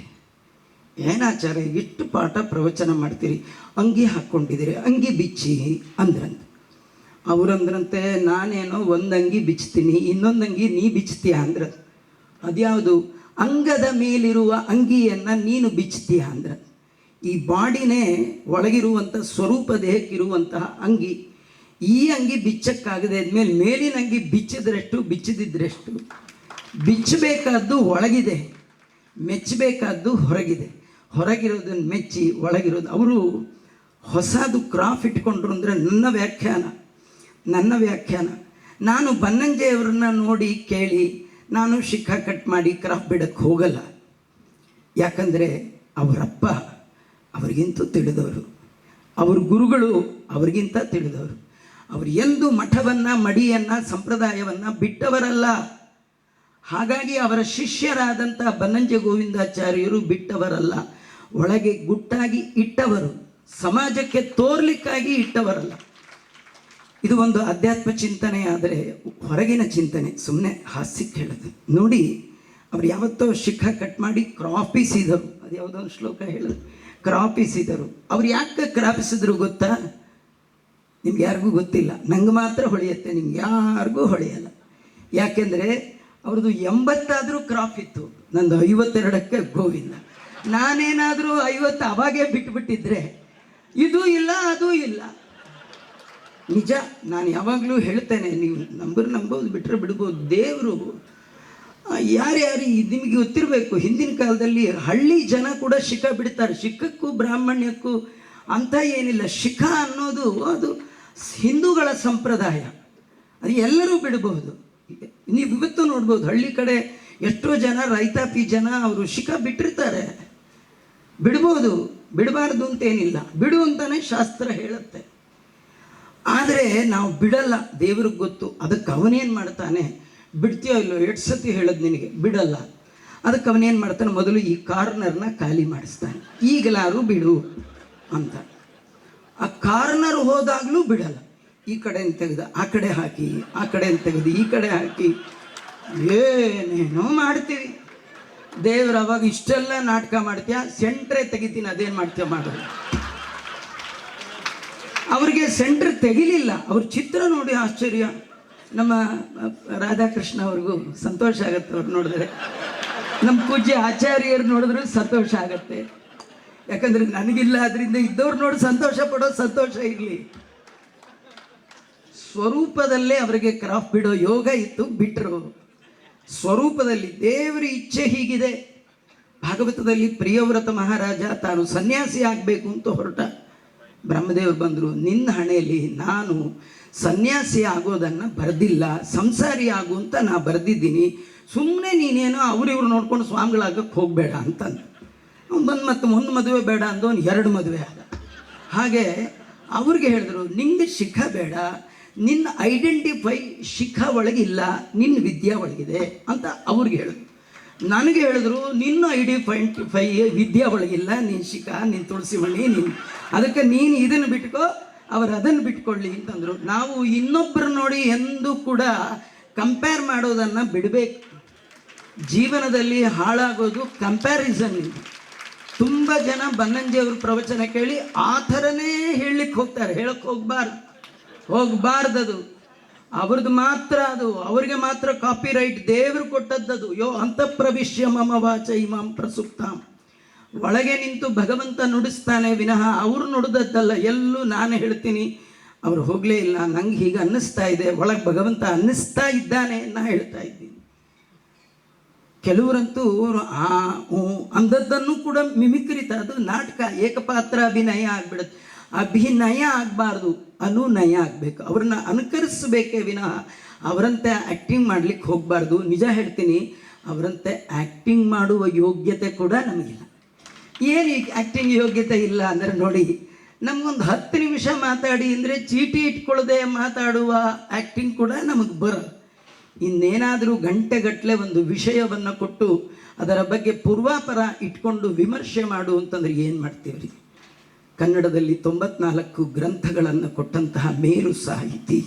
ಏನಾಚಾರ್ಯ ಇಷ್ಟು ಪಾಠ ಪ್ರವಚನ ಮಾಡ್ತೀರಿ, ಅಂಗಿ ಹಾಕ್ಕೊಂಡಿದ್ದೀರಿ, ಅಂಗಿ ಬಿಚ್ಚಿ ಅಂದ್ರಂತೆ. ಅವರಂದ್ರಂತೆ, ನಾನೇನೋ ಒಂದು ಅಂಗಿ ಬಿಚ್ತೀನಿ, ಇನ್ನೊಂದು ಅಂಗಿ ನೀ ಬಿಚ್ತೀಯ ಅಂದ್ರೆ. ಅದ್ಯಾವುದು? ಅಂಗದ ಮೇಲಿರುವ ಅಂಗಿಯನ್ನು ನೀನು ಬಿಚ್ತೀಯ ಅಂದ್ರೆ. ಈ ಬಾಡಿನೇ ಒಳಗಿರುವಂಥ ಸ್ವರೂಪ ದೇಹಕ್ಕಿರುವಂತಹ ಅಂಗಿ. ಈ ಅಂಗಿ ಬಿಚ್ಚಕ್ಕಾಗದೆ ಆದಮೇಲೆ ಮೇಲಿನ ಅಂಗಿ ಬಿಚ್ಚಿದ್ರೆಷ್ಟು, ಬಿಚ್ಚದಿದ್ರೆಷ್ಟು. ಬಿಚ್ಚಬೇಕಾದ್ದು ಒಳಗಿದೆ, ಮೆಚ್ಚಬೇಕಾದ್ದು ಹೊರಗಿದೆ. ಹೊರಗಿರೋದನ್ನು ಮೆಚ್ಚಿ ಒಳಗಿರೋದು. ಅವರು ಹೊಸದು ಕ್ರಾಫ್ ಇಟ್ಕೊಂಡ್ರು ಅಂದರೆ ನನ್ನ ವ್ಯಾಖ್ಯಾನ. ನಾನು ಬನ್ನಂಜೆಯವರನ್ನ ನೋಡಿ ಕೇಳಿ ನಾನು ಶಿಖ ಕಟ್ ಮಾಡಿ ಕ್ರಾಫ್ ಬಿಡಕ್ಕೆ ಹೋಗಲ್ಲ. ಯಾಕಂದರೆ ಅವರಪ್ಪ ಅವ್ರಿಗಿಂತ ತಿಳಿದವರು, ಅವ್ರ ಗುರುಗಳು ಅವ್ರಿಗಿಂತ ತಿಳಿದವರು. ಅವರು ಎಂದು ಮಠವನ್ನು, ಮಡಿಯನ್ನು, ಸಂಪ್ರದಾಯವನ್ನು ಬಿಟ್ಟವರಲ್ಲ. ಹಾಗಾಗಿ ಅವರ ಶಿಷ್ಯರಾದಂಥ ಬನ್ನಂಜೆ ಗೋವಿಂದಾಚಾರ್ಯರು ಬಿಟ್ಟವರಲ್ಲ, ಒಳಗೆ ಗುಟ್ಟಾಗಿ ಇಟ್ಟವರು. ಸಮಾಜಕ್ಕೆ ತೋರ್ಲಿಕ್ಕಾಗಿ ಇಟ್ಟವರಲ್ಲ. ಇದು ಒಂದು ಅಧ್ಯಾತ್ಮ ಚಿಂತನೆ, ಆದರೆ ಹೊರಗಿನ ಚಿಂತನೆ, ಸುಮ್ಮನೆ ಹಾಸ್ಯಕ್ಕೆ ಹೇಳೋದು. ನೋಡಿ, ಅವ್ರು ಯಾವತ್ತೋ ಶಿಖ ಕಟ್ ಮಾಡಿ ಕ್ರಾಪಿಸಿದರು. ಅದು ಯಾವುದೋ ಒಂದು ಶ್ಲೋಕ ಹೇಳಿದ್ರು, ಕ್ರಾಪಿಸಿದರು. ಅವ್ರು ಯಾಕೆ ಕ್ರಾಪಿಸಿದ್ರು ಗೊತ್ತಾ? ನಿಮ್ಗೆ ಯಾರಿಗೂ ಗೊತ್ತಿಲ್ಲ, ನಂಗೆ ಮಾತ್ರ ಹೊಳೆಯುತ್ತೆ, ನಿಮ್ಗೆ ಯಾರಿಗೂ ಹೊಳೆಯಲ್ಲ. ಯಾಕೆಂದರೆ ಅವ್ರದ್ದು 80 ಕ್ರಾಪ್ ಇತ್ತು, ನಂದು 52ಕ್ಕೆ ಗೋವಿಂದ. ನಾನೇನಾದರೂ 50 ಅವಾಗೇ ಬಿಟ್ಬಿಟ್ಟಿದ್ರೆ ಇದು ಇಲ್ಲ ಅದು ಇಲ್ಲ. ನಿಜ, ನಾನು ಯಾವಾಗಲೂ ಹೇಳ್ತೇನೆ, ನೀವು ನಂಬೋದು ಬಿಟ್ಟರೆ ಬಿಡ್ಬೋದು. ದೇವರು ಯಾರ್ಯಾರು ನಿಮಗೆ ಗೊತ್ತಿರಬೇಕು, ಹಿಂದಿನ ಕಾಲದಲ್ಲಿ ಹಳ್ಳಿ ಜನ ಕೂಡ ಶಿಖ ಬಿಡ್ತಾರೆ. ಶಿಖಕ್ಕೂ ಬ್ರಾಹ್ಮಣ್ಯಕ್ಕೂ ಅಂತ ಏನಿಲ್ಲ. ಶಿಖ ಅನ್ನೋದು ಅದು ಹಿಂದೂಗಳ ಸಂಪ್ರದಾಯ, ಅದು ಎಲ್ಲರೂ ಬಿಡಬಹುದು. ನೀವು ಇವತ್ತು ನೋಡ್ಬೋದು, ಹಳ್ಳಿ ಕಡೆ ಎಷ್ಟೋ ಜನ ರೈತಾಪಿ ಜನ ಅವರು ಶಿಖ ಬಿಟ್ಟಿರ್ತಾರೆ. ಬಿಡ್ಬೋದು, ಬಿಡಬಾರ್ದು ಅಂತೇನಿಲ್ಲ, ಬಿಡು ಅಂತಾನೆ ಶಾಸ್ತ್ರ ಹೇಳುತ್ತೆ. ಆದರೆ ನಾವು ಬಿಡಲ್ಲ, ದೇವ್ರಿಗೆ ಗೊತ್ತು. ಅದಕ್ಕೆ ಅವನೇನು ಮಾಡ್ತಾನೆ, ಬಿಡ್ತೀಯೋ ಇಲ್ಲೋ, 8 ಸತಿ ಹೇಳೋದು ನಿನಗೆ, ಬಿಡಲ್ಲ. ಅದಕ್ಕೆ ಅವನೇನು ಮಾಡ್ತಾನೆ, ಮೊದಲು ಈ ಕಾರ್ನರ್ನ ಖಾಲಿ ಮಾಡಿಸ್ತಾನೆ, ಈಗಲಾರು ಬಿಡು ಅಂತ. ಆ ಕಾರ್ನರ್ ಹೋದಾಗಲೂ ಬಿಡಲ್ಲ. ಈ ಕಡೆಯಿಂದ ತೆಗೆದು ಆ ಕಡೆ ಹಾಕಿ, ಆ ಕಡೆಯಿಂದ ತೆಗೆದು ಈ ಕಡೆ ಹಾಕಿ, ಏನೇನೋ ಮಾಡ್ತೀವಿ. ದೇವ್ರು ಅವಾಗ ಇಷ್ಟೆಲ್ಲ ನಾಟಕ ಮಾಡ್ತೀಯ, ಸೆಂಟ್ರೇ ತೆಗಿತೀನಿ, ಅದೇನು ಮಾಡ್ತೀಯ ಮಾಡೋದು. ಅವ್ರಿಗೆ ಸೆಂಟ್ರ್ ತೆಗಿಲಿಲ್ಲ. ಅವ್ರ ಚಿತ್ರ ನೋಡಿ ಆಶ್ಚರ್ಯ. ನಮ್ಮ ರಾಧಾಕೃಷ್ಣ ಅವ್ರಿಗೂ ಸಂತೋಷ ಆಗುತ್ತೆ ಅವ್ರು ನೋಡಿದ್ರೆ, ನಮ್ಮ ಪೂಜ್ಯ ಆಚಾರ್ಯರು ನೋಡಿದ್ರು ಸಂತೋಷ ಆಗತ್ತೆ. ಯಾಕಂದ್ರೆ ನನಗಿಲ್ಲ, ಅದರಿಂದ ಇದ್ದವ್ರು ನೋಡಿ ಸಂತೋಷ ಪಡೋ ಸಂತೋಷ ಇರಲಿ. ಸ್ವರೂಪದಲ್ಲೇ ಅವರಿಗೆ ಕ್ರಾಫ್ ಬಿಡೋ ಯೋಗ ಇತ್ತು, ಬಿಟ್ಟರು. ಸ್ವರೂಪದಲ್ಲಿ ದೇವರ ಇಚ್ಛೆ ಹೀಗಿದೆ. ಭಾಗವತದಲ್ಲಿ ಪ್ರಿಯವ್ರತ ಮಹಾರಾಜ ತಾನು ಸನ್ಯಾಸಿ ಆಗಬೇಕು ಅಂತ ಹೊರಟ. ಬ್ರಹ್ಮದೇವರು ಬಂದರು, ನಿನ್ನ ಹಣೆಯಲ್ಲಿ ನಾನು ಸನ್ಯಾಸಿ ಆಗೋದನ್ನು ಬರೆದಿಲ್ಲ, ಸಂಸಾರಿ ಆಗು ಅಂತ ನಾ ಬರೆದಿದ್ದೀನಿ, ಸುಮ್ಮನೆ ನೀನೇನೋ ಅವ್ರಿವ್ರು ನೋಡ್ಕೊಂಡು ಸ್ವಾಮಿಗಳಾಗಕ್ಕೆ ಹೋಗಬೇಡ ಅಂತಂದು. ಬಂದು ಮತ್ತೆ ಒಂದು ಮದುವೆ ಬೇಡ ಅಂದವನು 2 ಮದುವೆ ಆದ. ಹಾಗೆ ಅವ್ರಿಗೆ ಹೇಳಿದ್ರು, ನಿಂಗೆ ಶಿಖ ಬೇಡ, ನಿನ್ನ ಐಡೆಂಟಿಫೈ ಶಿಖ ಒಳಗಿಲ್ಲ, ನಿನ್ನ ವಿದ್ಯಾ ಒಳಗಿದೆ ಅಂತ ಅವ್ರಿಗೆ ಹೇಳಿದ್ರು. ನನಗೆ ಹೇಳಿದ್ರು, ನಿನ್ನ ಐಡೆಂಟಿಫೈ ವಿದ್ಯಾ ಒಳಗಿಲ್ಲ, ನಿನ್ನ ಶಿಖ, ನಿನ್ನ ತುಳಸಿ ಮಣಿ, ಅದಕ್ಕೆ ನೀನು ಇದನ್ನು ಬಿಟ್ಕೋ, ಅವರು ಅದನ್ನು ಬಿಟ್ಕೊಳ್ಳಿ ಅಂತಂದರು. ನಾವು ಇನ್ನೊಬ್ಬರು ನೋಡಿ ಎಂದೂ ಕೂಡ ಕಂಪೇರ್ ಮಾಡೋದನ್ನು ಬಿಡಬೇಕು. ಜೀವನದಲ್ಲಿ ಹಾಳಾಗೋದು ಕಂಪ್ಯಾರಿಸನ್. ತುಂಬ ಜನ ಬನ್ನಂಜಿಯವ್ರ ಪ್ರವಚನ ಕೇಳಿ ಆ ಥರನೇ ಹೇಳಲಿಕ್ಕೆ ಹೋಗ್ತಾರೆ. ಹೇಳಕ್ಕೆ ಹೋಗಬಾರ್ದದು. ಅವ್ರದ್ದು ಮಾತ್ರ ಅದು, ಅವರಿಗೆ ಮಾತ್ರ ಕಾಪಿ ರೈಟ್, ದೇವರು ಕೊಟ್ಟದ್ದದು. ಯೋ ಅಂತಃಪ್ರವಿಶ್ಯ ಮಮ ವಾಚ ಇಮಾಂ ಪ್ರಸುಪ್ತಾಂ. ಒಳಗೆ ನಿಂತು ಭಗವಂತ ನುಡಿಸ್ತಾನೆ ವಿನಃ ಅವರು ನುಡಿದದ್ದಲ್ಲ. ಎಲ್ಲೂ ನಾನು ಹೇಳ್ತೀನಿ, ಅವರು ಹೋಗಲೇ ಇಲ್ಲ, ನಂಗೆ ಹೀಗೆ ಅನ್ನಿಸ್ತಾ ಇದೆ, ಒಳಗೆ ಭಗವಂತ ಅನ್ನಿಸ್ತಾ ಇದ್ದಾನೆ, ನಾ ಹೇಳ್ತಾ ಇದ್ದೀನಿ. ಕೆಲವರಂತೂ ಅಂದದ್ದನ್ನು ಕೂಡ ಮಿಮಿಕ್ರಿತ, ಅದು ನಾಟಕ, ಏಕಪಾತ್ರ ಅಭಿನಯ ಆಗ್ಬಿಡುತ್ತೆ. ಅಭಿನಯ ಆಗಬಾರ್ದು, ಅನುನಯ ಆಗಬೇಕು. ಅವ್ರನ್ನ ಅನುಕರಿಸಬೇಕೇ ವಿನಃ ಅವರಂತೆ ಆ್ಯಕ್ಟಿಂಗ್ ಮಾಡಲಿಕ್ಕೆ ಹೋಗಬಾರ್ದು. ನಿಜ ಹೇಳ್ತೀನಿ, ಅವರಂತೆ ಆ್ಯಕ್ಟಿಂಗ್ ಮಾಡುವ ಯೋಗ್ಯತೆ ಕೂಡ ನಮಗಿಲ್ಲ. ಏನು ಆ್ಯಕ್ಟಿಂಗ್ ಯೋಗ್ಯತೆ ಇಲ್ಲ ಅಂದರೆ, ನೋಡಿ, ನಮಗೊಂದು 10 ನಿಮಿಷ ಮಾತಾಡಿ ಅಂದರೆ ಚೀಟಿ ಇಟ್ಕೊಳ್ಳದೆ ಮಾತಾಡುವ ಆ್ಯಕ್ಟಿಂಗ್ ಕೂಡ ನಮಗೆ ಬರಲ್ಲ. ಇನ್ನೇನಾದರೂ ಗಂಟೆಗಟ್ಟಲೆ ಒಂದು ವಿಷಯವನ್ನು ಕೊಟ್ಟು ಅದರ ಬಗ್ಗೆ ಪೂರ್ವಾಪರ ಇಟ್ಕೊಂಡು ವಿಮರ್ಶೆ ಮಾಡು ಅಂತಂದ್ರೆ ಏನು ಮಾಡ್ತೀವ್ರಿ? ಕನ್ನಡದಲ್ಲಿ 94 ಗ್ರಂಥಗಳನ್ನು ಕೊಟ್ಟಂತಹ ಮೇರು ಸಾಹಿತಿ,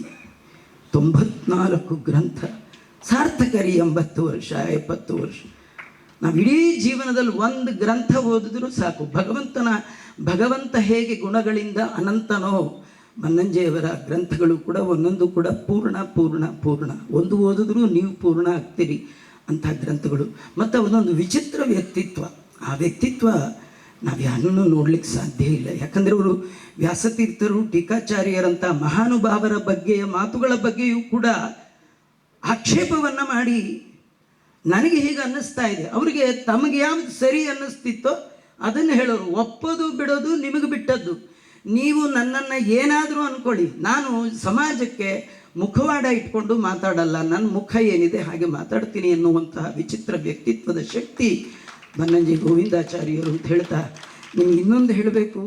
94 ಗ್ರಂಥ, ಸಾರ್ಥಕರಿ 80 ವರ್ಷ 70 ವರ್ಷ. ನಾವು ಇಡೀ ಜೀವನದಲ್ಲಿ 1 ಗ್ರಂಥ ಓದಿದ್ರೂ ಸಾಕು. ಭಗವಂತ ಹೇಗೆ ಗುಣಗಳಿಂದ ಅನಂತನೋ, ಬನ್ನಂಜಿಯವರ ಗ್ರಂಥಗಳು ಕೂಡ ಒಂದೊಂದು ಕೂಡ ಪೂರ್ಣ. ಒಂದು ಓದಿದ್ರೂ ನೀವು ಪೂರ್ಣ ಆಗ್ತೀರಿ ಅಂಥ ಗ್ರಂಥಗಳು. ಮತ್ತು ಒಂದೊಂದು ವಿಚಿತ್ರ ವ್ಯಕ್ತಿತ್ವ. ಆ ವ್ಯಕ್ತಿತ್ವ ನಾವು ಯಾರನ್ನೂ ನೋಡ್ಲಿಕ್ಕೆ ಸಾಧ್ಯ ಇಲ್ಲ. ಯಾಕಂದರೆ ಅವರು ವ್ಯಾಸತೀರ್ಥರು, ಟೀಕಾಚಾರ್ಯರಂಥ ಮಹಾನುಭಾವರ ಬಗ್ಗೆಯ ಮಾತುಗಳ ಬಗ್ಗೆಯೂ ಕೂಡ ಆಕ್ಷೇಪವನ್ನು ಮಾಡಿ, ನನಗೆ ಹೀಗೆ ಅನ್ನಿಸ್ತಾ ಇದೆ, ಅವರಿಗೆ ತಮಗೆ ಯಾವುದು ಸರಿ ಅನ್ನಿಸ್ತಿತ್ತೋ ಅದನ್ನು ಹೇಳೋರು. ಒಪ್ಪೋದು ಬಿಡೋದು ನಿಮಗೆ ಬಿಟ್ಟದ್ದು. ನೀವು ನನ್ನನ್ನು ಏನಾದರೂ ಅಂದ್ಕೊಳ್ಳಿ, ನಾನು ಸಮಾಜಕ್ಕೆ ಮುಖವಾಡ ಇಟ್ಕೊಂಡು ಮಾತಾಡಲ್ಲ, ನನ್ನ ಮುಖ ಏನಿದೆ ಹಾಗೆ ಮಾತಾಡ್ತೀನಿ ಎನ್ನುವಂತಹ ವಿಚಿತ್ರ ವ್ಯಕ್ತಿತ್ವದ ಶಕ್ತಿ ಬನ್ನಂಜಿ ಗೋವಿಂದಾಚಾರ್ಯರು ಅಂತ ಹೇಳ್ತಾ, ನಿಮ್ಗೆ ಇನ್ನೊಂದು ಹೇಳಬೇಕು,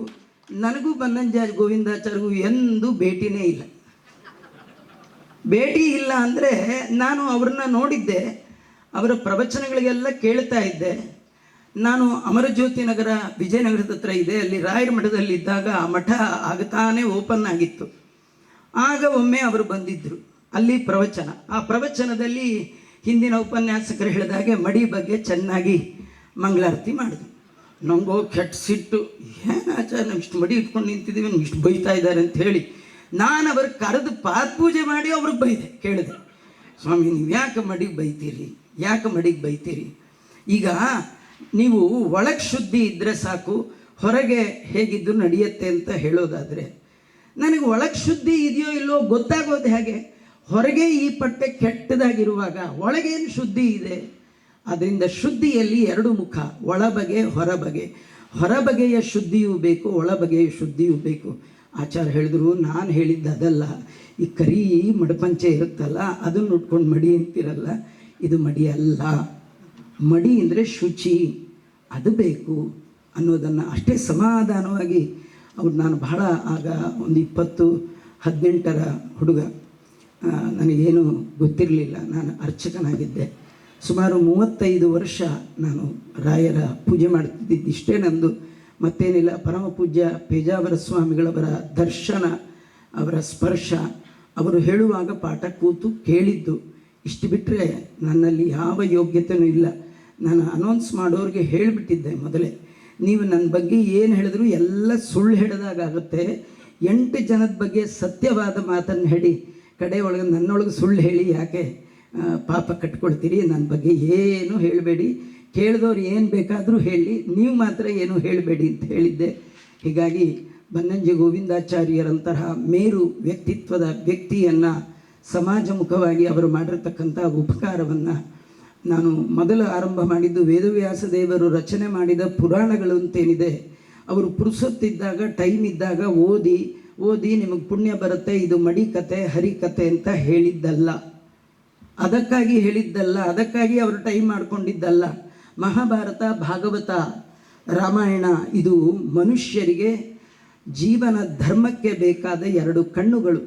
ನನಗೂ ಬನ್ನಂಜಿ ಗೋವಿಂದಾಚಾರ್ಯಗೂ ಎಂದೂ ಭೇಟಿನೇ ಇಲ್ಲ. ಭೇಟಿ ಇಲ್ಲ ಅಂದರೆ ನಾನು ಅವ್ರನ್ನ ನೋಡಿದ್ದೆ, ಅವರ ಪ್ರವಚನಗಳಿಗೆಲ್ಲ ಕೇಳ್ತಾ ಇದ್ದೆ. ನಾನು ಅಮರಜ್ಯೋತಿ ನಗರ ವಿಜಯನಗರದ ಹತ್ರ ಇದೆ, ಅಲ್ಲಿ ರಾಯರ ಮಠದಲ್ಲಿ ಇದ್ದಾಗ ಆ ಮಠ ಆಗತಾನೇ ಓಪನ್ ಆಗಿತ್ತು. ಆಗ ಒಮ್ಮೆ ಅವರು ಬಂದಿದ್ದರು, ಅಲ್ಲಿ ಪ್ರವಚನ. ಆ ಪ್ರವಚನದಲ್ಲಿ ಹಿಂದಿನ ಉಪನ್ಯಾಸಕರು ಹೇಳಿದಾಗೆ ಮಡಿ ಬಗ್ಗೆ ಚೆನ್ನಾಗಿ ಮಂಗಳಾರತಿ ಮಾಡಿದ್ರು. ನಂಗೋ ಕೆಟ್ಟ ಸಿಟ್ಟು, ಏನು ಆಚಾರ ನಾವು ಇಷ್ಟು ಮಡಿ ಇಟ್ಕೊಂಡು ನಿಂತಿದ್ದೀವಿ, ನಮ್ಗೆ ಇಷ್ಟು ಬೈತಾ ಇದ್ದಾರೆ ಅಂತ ಹೇಳಿ ನಾನು ಅವ್ರಿಗೆ ಕರೆದು ಪಾದಪೂಜೆ ಮಾಡಿ ಅವ್ರಿಗೆ ಬೈದೆ. ಕೇಳಿದೆ, ಸ್ವಾಮಿ ನೀವು ಯಾಕೆ ಮಡಿಗೆ ಬೈತೀರಿ, ಯಾಕೆ ಮಡಿಗೆ ಬೈತೀರಿ? ಈಗ ನೀವು ಒಳಗೆ ಶುದ್ಧಿ ಇದ್ದರೆ ಸಾಕು, ಹೊರಗೆ ಹೇಗಿದ್ದು ನಡೆಯುತ್ತೆ ಅಂತ ಹೇಳೋದಾದರೆ, ನನಗೆ ಒಳಗೆ ಶುದ್ಧಿ ಇದೆಯೋ ಇಲ್ಲೋ ಗೊತ್ತಾಗೋದು ಹೇಗೆ? ಹೊರಗೆ ಈ ಪಟ್ಟೆ ಕೆಟ್ಟದಾಗಿರುವಾಗ ಒಳಗೇನು ಶುದ್ಧಿ ಇದೆ? ಅದರಿಂದ ಶುದ್ಧಿಯಲ್ಲಿ ಎರಡು ಮುಖ, ಒಳಬಗೆ ಹೊರಬಗೆ. ಹೊರಬಗೆಯ ಶುದ್ಧಿಯೂ ಬೇಕು, ಒಳಬಗೆಯ ಶುದ್ಧಿಯೂ ಬೇಕು. ಆಚಾರ ಹೇಳಿದ್ರು, ನಾನು ಹೇಳಿದ್ದು ಅದಲ್ಲ. ಈ ಕರಿ ಮಡಪಂಚೆ ಇರುತ್ತಲ್ಲ, ಅದನ್ನು ಉಟ್ಕೊಂಡು ಮಡಿ ಅಂತಿರಲ್ಲ, ಇದು ಮಡಿ ಅಲ್ಲ. ಮಡಿ ಅಂದರೆ ಶುಚಿ, ಅದು ಬೇಕು ಅನ್ನೋದನ್ನು ಅಷ್ಟೇ ಸಮಾಧಾನವಾಗಿ ಅವ್ರು, ನಾನು ಬಹಳ ಆಗ ಒಂದು 20-18 ಹುಡುಗ, ನನಗೇನು ಗೊತ್ತಿರಲಿಲ್ಲ, ನಾನು ಅರ್ಚಕನಾಗಿದ್ದೆ. ಸುಮಾರು 35 ವರ್ಷ ನಾನು ರಾಯರ ಪೂಜೆ ಮಾಡ್ತಿದ್ದಿದ್ದು. ಇಷ್ಟೇ ನಂದು, ಮತ್ತೇನಿಲ್ಲ. ಪರಮ ಪೂಜ್ಯ ಪೇಜಾವರ ಸ್ವಾಮಿಗಳವರ ದರ್ಶನ, ಅವರ ಸ್ಪರ್ಶ, ಅವರು ಹೇಳುವಾಗ ಪಾಠ ಕೂತು ಕೇಳಿದ್ದು. ಇಷ್ಟು ಬಿಟ್ಟರೆ ನನ್ನಲ್ಲಿ ಯಾವ ಯೋಗ್ಯತೆಯೂ ಇಲ್ಲ. ನಾನು ಅನೌನ್ಸ್ ಮಾಡೋರಿಗೆ ಹೇಳಿಬಿಟ್ಟಿದ್ದೆ ಮೊದಲೇ, ನೀವು ನನ್ನ ಬಗ್ಗೆ ಏನು ಹೇಳಿದ್ರು ಎಲ್ಲ ಸುಳ್ಳು ಹೇಳಿದಾಗುತ್ತೆ. 8 ಜನದ ಬಗ್ಗೆ ಸತ್ಯವಾದ ಮಾತನ್ನು ಹೇಳಿ ಕಡೆ ಒಳಗೆ ನನ್ನೊಳಗೆ ಸುಳ್ಳು ಹೇಳಿ ಯಾಕೆ ಪಾಪ ಕಟ್ಕೊಳ್ತೀರಿ? ನನ್ನ ಬಗ್ಗೆ ಏನು ಹೇಳಬೇಡಿ, ಕೇಳಿದವ್ರು ಏನು ಬೇಕಾದರೂ ಹೇಳಿ, ನೀವು ಮಾತ್ರ ಏನು ಹೇಳಬೇಡಿ ಅಂತ ಹೇಳಿದ್ದೆ. ಹೀಗಾಗಿ ಬನ್ನಂಜೆ ಗೋವಿಂದಾಚಾರ್ಯರಂತಹ ಮೇರು ವ್ಯಕ್ತಿತ್ವದ ವ್ಯಕ್ತಿಯನ್ನು ಸಮಾಜಮುಖವಾಗಿ ಅವರು ಮಾಡಿರ್ತಕ್ಕಂಥ ಉಪಕಾರವನ್ನು ನಾನು ಮೊದಲು ಆರಂಭ ಮಾಡಿದ್ದು ವೇದವ್ಯಾಸ ದೇವರು ರಚನೆ ಮಾಡಿದ ಪುರಾಣಗಳು ಅಂತೇನಿದೆ, ಅವರು ಪುರುಸೊತ್ತಿದ್ದಾಗ ಟೈಮ್ ಇದ್ದಾಗ ಓದಿ ನಿಮಗೆ ಪುಣ್ಯ ಬರುತ್ತೆ, ಇದು ಮಡಿ ಕತೆ ಹರಿಕತೆ ಅಂತ ಹೇಳಿದ್ದಲ್ಲ, ಅದಕ್ಕಾಗಿ ಹೇಳಿದ್ದಲ್ಲ, ಅದಕ್ಕಾಗಿ ಅವರು ಟೈಮ್ ಮಾಡಿಕೊಂಡಿದ್ದಲ್ಲ. ಮಹಾಭಾರತ, ಭಾಗವತ, ರಾಮಾಯಣ ಇದು ಮನುಷ್ಯರಿಗೆ ಜೀವನ ಧರ್ಮಕ್ಕೆ ಬೇಕಾದ 2 ಕಣ್ಣುಗಳು.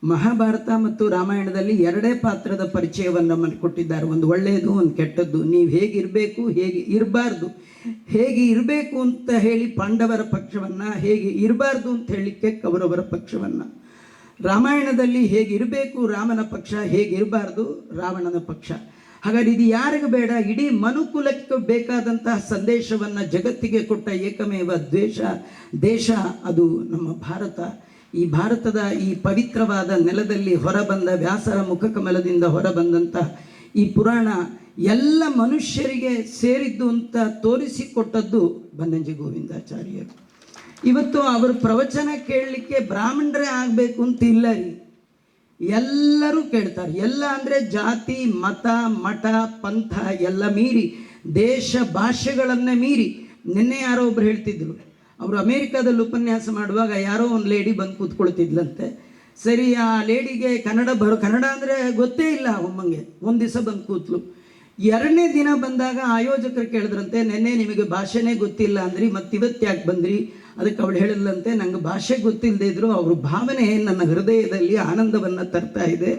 ಮಹಾಭಾರತ ಮತ್ತು ರಾಮಾಯಣದಲ್ಲಿ 2 ಪಾತ್ರದ ಪರಿಚಯವನ್ನು ಮಾಡಿಕೊಟ್ಟಿದ್ದಾರೆ, ಒಂದು ಒಳ್ಳೆಯದು, ಒಂದು ಕೆಟ್ಟದ್ದು. ನೀವು ಹೇಗಿರಬೇಕು, ಹೇಗೆ ಇರಬಾರ್ದು, ಹೇಗೆ ಇರಬೇಕು ಅಂತ ಹೇಳಿ ಪಾಂಡವರ ಪಕ್ಷವನ್ನು, ಹೇಗೆ ಇರಬಾರ್ದು ಅಂತ ಹೇಳಲಿಕ್ಕೆ ಕೌರವರ ಪಕ್ಷವನ್ನು. ರಾಮಾಯಣದಲ್ಲಿ ಹೇಗಿರಬೇಕು ರಾಮನ ಪಕ್ಷ, ಹೇಗಿರಬಾರ್ದು ರಾವಣನ ಪಕ್ಷ. ಹಾಗಾದ್ರೆ ಇದು ಯಾರಿಗೂ ಬೇಡ, ಇಡೀ ಮನುಕುಲಕ್ಕೆ ಬೇಕಾದಂತಹ ಸಂದೇಶವನ್ನು ಜಗತ್ತಿಗೆ ಕೊಟ್ಟ ಏಕಮೇವ ದೇಶ ಅದು ನಮ್ಮ ಭಾರತ. ಈ ಭಾರತದ ಈ ಪವಿತ್ರವಾದ ನೆಲದಲ್ಲಿ ಹೊರಬಂದ ವ್ಯಾಸರ ಮುಖಕಮಲದಿಂದ ಹೊರಬಂದಂಥ ಈ ಪುರಾಣ ಎಲ್ಲ ಮನುಷ್ಯರಿಗೆ ಸೇರಿದ್ದು ಅಂತ ತೋರಿಸಿಕೊಟ್ಟದ್ದು ಬನ್ನಂಜೆ ಗೋವಿಂದಾಚಾರ್ಯರು. ಇವತ್ತು ಅವರು ಪ್ರವಚನ ಕೇಳಲಿಕ್ಕೆ ಬ್ರಾಹ್ಮಣರೇ ಆಗಬೇಕು ಅಂತ ಇಲ್ಲ ರೀ, ಎಲ್ಲರೂ ಕೇಳ್ತಾರೆ. ಎಲ್ಲ ಅಂದರೆ ಜಾತಿ, ಮತ, ಮಠ, ಪಂಥ ಎಲ್ಲ ಮೀರಿ, ದೇಶ ಭಾಷೆಗಳನ್ನೇ ಮೀರಿ. ನಿನ್ನೆ ಯಾರೋ ಒಬ್ರು ಹೇಳ್ತಿದ್ರು, ಅವರು ಅಮೇರಿಕಾದಲ್ಲಿ ಉಪನ್ಯಾಸ ಮಾಡುವಾಗ ಯಾರೋ ಒಂದು ಲೇಡಿ ಬಂದು ಕೂತ್ಕೊಳ್ತಿದ್ಲಂತೆ. ಸರಿ, ಆ ಲೇಡಿಗೆ ಕನ್ನಡ ಅಂದರೆ ಗೊತ್ತೇ ಇಲ್ಲ ಒಮ್ಮಂಗೆ. ಒಂದು ದಿವಸ ಬಂದು ಕೂತ್ಲು. 2ನೇ ದಿನ ಬಂದಾಗ ಆಯೋಜಕರು ಕೇಳಿದ್ರಂತೆ, ನೆನ್ನೆ ನಿಮಗೆ ಭಾಷೆನೇ ಗೊತ್ತಿಲ್ಲ ಅಂದ್ರಿ, ಮತ್ತು ಇವತ್ತು ಯಾಕೆ ಬಂದ್ರಿ? ಅದಕ್ಕೆ ಅವಳು ಹೇಳಿದ್ಲಂತೆ, ನಂಗೆ ಭಾಷೆ ಗೊತ್ತಿಲ್ಲದೆ ಇದ್ರು ಅವ್ರ ಭಾವನೆ ನನ್ನ ಹೃದಯದಲ್ಲಿ ಆನಂದವನ್ನು ತರ್ತಾ ಇದೆ.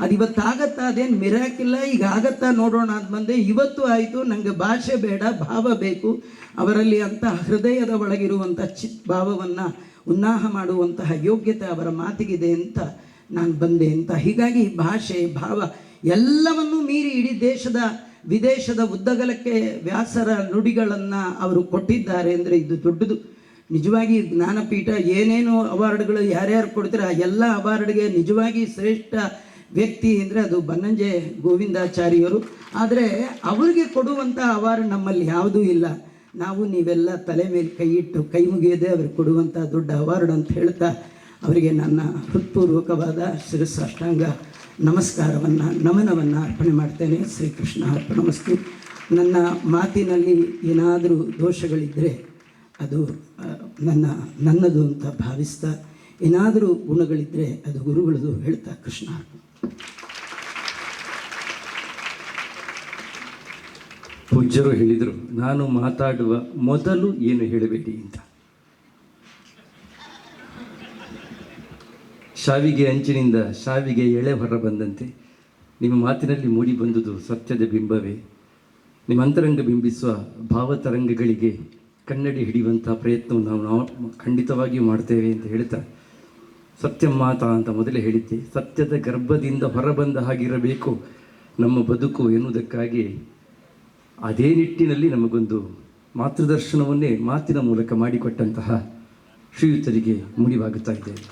ಅದು ಇವತ್ತಾಗತ್ತಾ? ಅದೇನು ಮಿರಾಕಿಲ್ಲ, ಈಗ ಆಗತ್ತಾ ನೋಡೋಣ ಅಂತ ಬಂದೆ. ಇವತ್ತು ಆಯಿತು, ನನಗೆ ಭಾಷೆ ಬೇಡ, ಭಾವ ಬೇಕು. ಅವರಲ್ಲಿ ಅಂತಹ ಹೃದಯದ ಒಳಗಿರುವಂಥ ಭಾವವನ್ನು ಉನ್ನಾಹ ಮಾಡುವಂತಹ ಯೋಗ್ಯತೆ ಅವರ ಮಾತಿಗಿದೆ ಅಂತ ನಾನು ಬಂದೆ ಅಂತ. ಹೀಗಾಗಿ ಭಾಷೆ, ಭಾವ ಎಲ್ಲವನ್ನೂ ಮೀರಿ ಇಡೀ ದೇಶದ ವಿದೇಶದ ಉದ್ದಗಲಕ್ಕೆ ವ್ಯಾಸರ ನುಡಿಗಳನ್ನು ಅವರು ಕೊಟ್ಟಿದ್ದಾರೆ ಅಂದರೆ ಇದು ದೊಡ್ಡದು. ನಿಜವಾಗಿ ಜ್ಞಾನಪೀಠ ಏನೇನು ಅವಾರ್ಡ್ಗಳು ಯಾರ್ಯಾರು ಕೊಡ್ತಾರೆ, ಆ ಎಲ್ಲ ಅವಾರ್ಡ್ಗೆ ನಿಜವಾಗಿ ಶ್ರೇಷ್ಠ ವ್ಯಕ್ತಿ ಅಂದರೆ ಅದು ಬನ್ನಂಜೆ ಗೋವಿಂದಾಚಾರ್ಯರು. ಆದರೆ ಅವರಿಗೆ ಕೊಡುವಂಥ ಅವಾರ್ಡ್ ನಮ್ಮಲ್ಲಿ ಯಾವುದೂ ಇಲ್ಲ. ನಾವು ನೀವೆಲ್ಲ ತಲೆ ಮೇಲೆ ಕೈ ಇಟ್ಟು ಕೈ ಮುಗಿಯದೆ ಅವ್ರಿಗೆ ಕೊಡುವಂಥ ದೊಡ್ಡ ಅವಾರ್ಡ್ ಅಂತ ಹೇಳ್ತಾ ಅವರಿಗೆ ನನ್ನ ಹೃತ್ಪೂರ್ವಕವಾದ ಶಿರಸಾಷ್ಟಾಂಗ ನಮಸ್ಕಾರವನ್ನು, ನಮನವನ್ನು ಅರ್ಪಣೆ ಮಾಡ್ತೇನೆ. ಶ್ರೀಕೃಷ್ಣ ಅರ್ಪಣಮಸ್ತು. ನನ್ನ ಮಾತಿನಲ್ಲಿ ಏನಾದರೂ ದೋಷಗಳಿದ್ದರೆ ಅದು ನನ್ನದು ಅಂತ ಭಾವಿಸ್ತಾ, ಏನಾದರೂ ಗುಣಗಳಿದ್ದರೆ ಅದು ಗುರುಗಳದು ಹೇಳ್ತಾ ಕೃಷ್ಣ. ಪೂಜ್ಯರು ಹೇಳಿದರು, ನಾನು ಮಾತಾಡುವ ಮೊದಲು ಏನು ಹೇಳಬೇಡಿ ಅಂತ. ಶಾವಿಗೆ ಅಂಚಿನಿಂದ ಶಾವಿಗೆ ಎಳೆ ಹೊರ ಬಂದಂತೆ ನಿಮ್ಮ ಮಾತಿನಲ್ಲಿ ಮೂಡಿ ಬಂದುದು ಸತ್ಯದ ಬಿಂಬವೇ. ನಿಮ್ಮ ಅಂತರಂಗ ಬಿಂಬಿಸುವ ಭಾವತರಂಗಗಳಿಗೆ ಕನ್ನಡಿ ಹಿಡಿಯುವಂಥ ಪ್ರಯತ್ನವನ್ನು ನಾವು ಖಂಡಿತವಾಗಿಯೂ ಮಾಡ್ತೇವೆ ಅಂತ ಹೇಳ್ತಾ, ಸತ್ಯ ಮಾತಾ ಅಂತ ಮೊದಲೇ ಹೇಳಿದ್ದೆ, ಸತ್ಯದ ಗರ್ಭದಿಂದ ಹೊರಬಂದ ಹಾಗಿರಬೇಕು ನಮ್ಮ ಬದುಕು ಎನ್ನುವುದಕ್ಕಾಗಿ ಅದೇ ನಿಟ್ಟಿನಲ್ಲಿ ನಮಗೊಂದು ಮಾತೃದರ್ಶನವನ್ನೇ ಮಾತಿನ ಮೂಲಕ ಮಾಡಿಕೊಟ್ಟಂತಹ ಶ್ರೀಯುತರಿಗೆ ಮುಡಿವಾಗುತ್ತಾ ಇದ್ದೇವೆ.